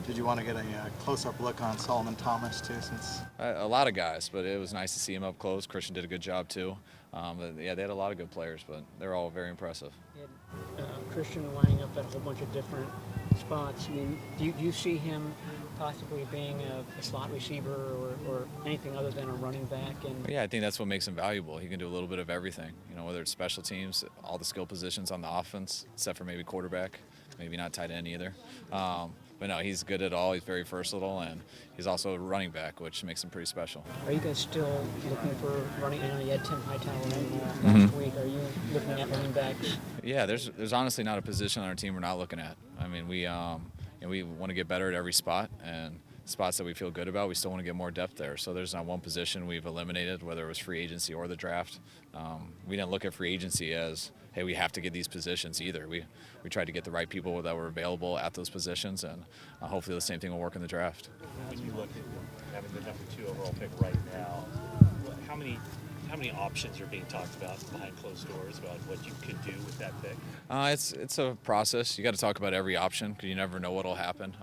Did you want to get a close-up look on Solomon Thomas too? Since A lot of guys, but it was nice to see him up close. Christian did a good job too. But yeah, they had a lot of good players, but they're all very impressive. Christian lining up at a whole bunch of different spots. I mean, do you see him possibly being a slot receiver or anything other than a running back? And yeah, I think that's what makes him valuable. He can do a little bit of everything. You know, whether it's special teams, all the skill positions on the offense, except for maybe quarterback, maybe not tight end either. But no, he's good at all. He's very versatile, and he's also a running back, which makes him pretty special. Are you guys still looking for running? I know you had Tim Hightower in last week. Are you looking at running backs? Yeah, there's honestly not a position on our team we're not looking at. I mean, we want to get better at every spot, and spots that we feel good about, we still want to get more depth there. So there's not one position we've eliminated, whether it was free agency or the draft. We didn't look at free agency as, hey, we have to get these positions either. We tried to get the right people that were available at those positions, and hopefully the same thing will work in the draft. When you look at having the number 2 overall pick right now, how many options are being talked about behind closed doors about what you could do with that pick? It's a process. You got to talk about every option because you never know what'll happen.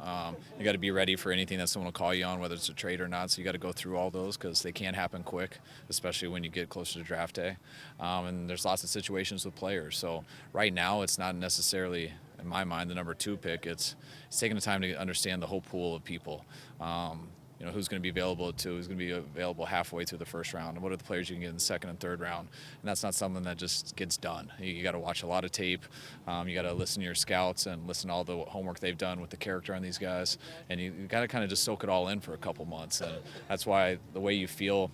You got to be ready for anything that someone will call you on, whether it's a trade or not. So you got to go through all those because they can happen quick, especially when you get closer to draft day. And there's lots of situations with players. So right now, it's not necessarily, in my mind, the number 2 pick. It's taking the time to understand the whole pool of people. You know, who's going to be available who's going to be available halfway through the first round, and what are the players you can get in the second and third round. And that's not something that just gets done. You got to watch a lot of tape. You got to listen to your scouts and listen to all the homework they've done with the character on these guys. And you got to kind of just soak it all in for a couple months. And that's why the way you feel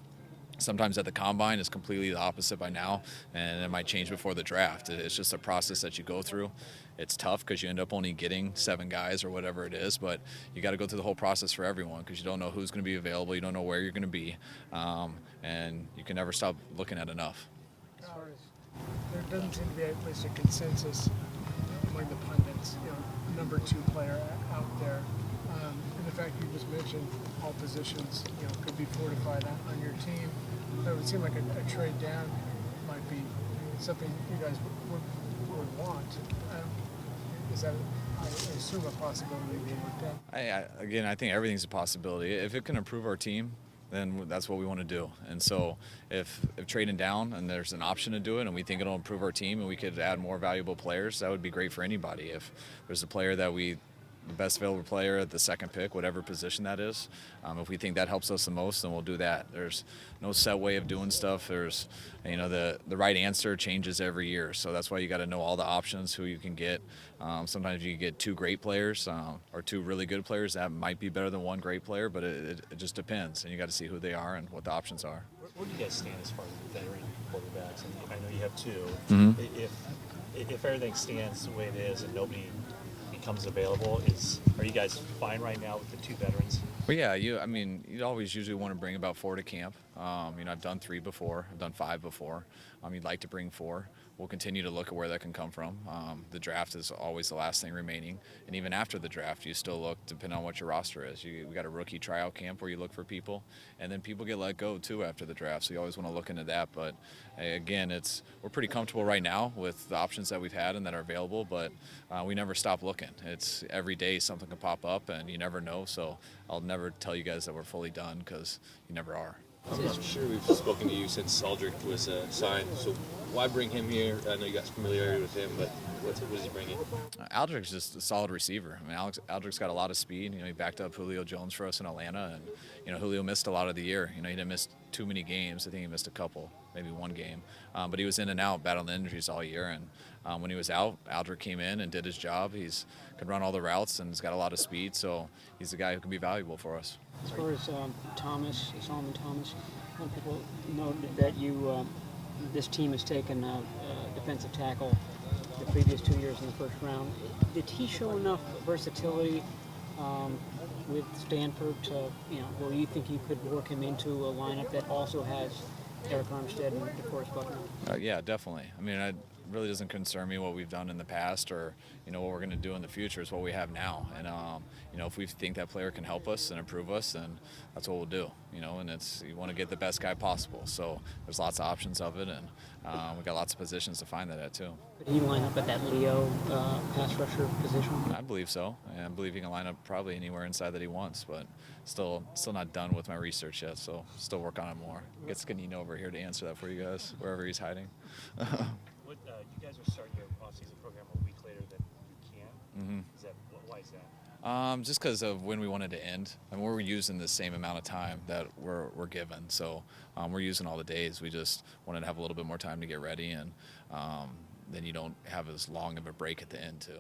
sometimes at the combine is completely the opposite by now, and it might change before the draft. It's just a process that you go through. It's tough because you end up only getting 7 guys or whatever it is, but you got to go through the whole process for everyone because you don't know who's going to be available, you don't know where you're going to be, and you can never stop looking at enough. There doesn't seem to be at least a consensus among the pundits, number 2 player out there. And the fact you just mentioned all positions, could be fortified on your team. It would seem like a trade down might be something you guys would want. Is that, I assume, a possibility being looked at? I think everything's a possibility. If it can improve our team, then that's what we want to do. And so if trading down and there's an option to do it and we think it'll improve our team and we could add more valuable players, that would be great for anybody. If there's a player that the best available player at the second pick, whatever position that is. If we think that helps us the most, then we'll do that. There's no set way of doing stuff. There's, the right answer changes every year. So that's why you got to know all the options, who you can get. Sometimes you get 2 great players or 2 really good players. That might be better than 1 great player, but it just depends. And you got to see who they are and what the options are. Where do you guys stand as far as veteran quarterbacks? And I know you have 2. Mm-hmm. If everything stands the way it is and nobody becomes available, are you guys fine right now with the 2 veterans? Well, yeah, you'd always usually want to bring about 4 to camp. I've done 3 before, I've done 5 before. You'd like to bring 4. We'll continue to look at where that can come from. The draft is always the last thing remaining. And even after the draft, you still look, depending on what your roster is. We got a rookie tryout camp where you look for people. And then people get let go, too, after the draft. So you always want to look into that. But, again, we're pretty comfortable right now with the options that we've had and that are available. But we never stop looking. It's every day something can pop up, and you never know. So I'll never tell you guys that we're fully done because you never are. I'm sure we've spoken to you since Aldrich was signed, so why bring him here? I know you got familiarity with him, but what is he bringing? Aldrich's just a solid receiver. Aldrich's got a lot of speed. He backed up Julio Jones for us in Atlanta, and Julio missed a lot of the year. He didn't miss too many games. I think he missed a couple, maybe 1 game. But he was in and out, battling injuries all year. And when he was out, Aldrich came in and did his job. He's could run all the routes and he's got a lot of speed, so he's a guy who can be valuable for us. As far as Solomon Thomas, people know that this team has taken a defensive tackle the previous 2 years in the first round. Did he show enough versatility with Stanford to, where you think you could work him into a lineup that also has Eric Armstead and DeForest Buckner? Yeah, definitely. really doesn't concern me what we've done in the past or what we're going to do in the future. It's what we have now. And if we think that player can help us and improve us, then that's what we'll do. And it's you want to get the best guy possible. So there's lots of options of it, and we've got lots of positions to find that at too. Could he line up at that Leo pass rusher position? I believe so. And I believe he can line up probably anywhere inside that he wants, but still not done with my research yet, so still work on it more. Get Scanino over here to answer that for you guys, wherever he's hiding. You guys are starting your off-season program a week later than you can. Mm-hmm. Why is that? Just because of when we wanted to end. I mean, we're using the same amount of time that we're given, so we're using all the days. We just wanted to have a little bit more time to get ready, and then you don't have as long of a break at the end too.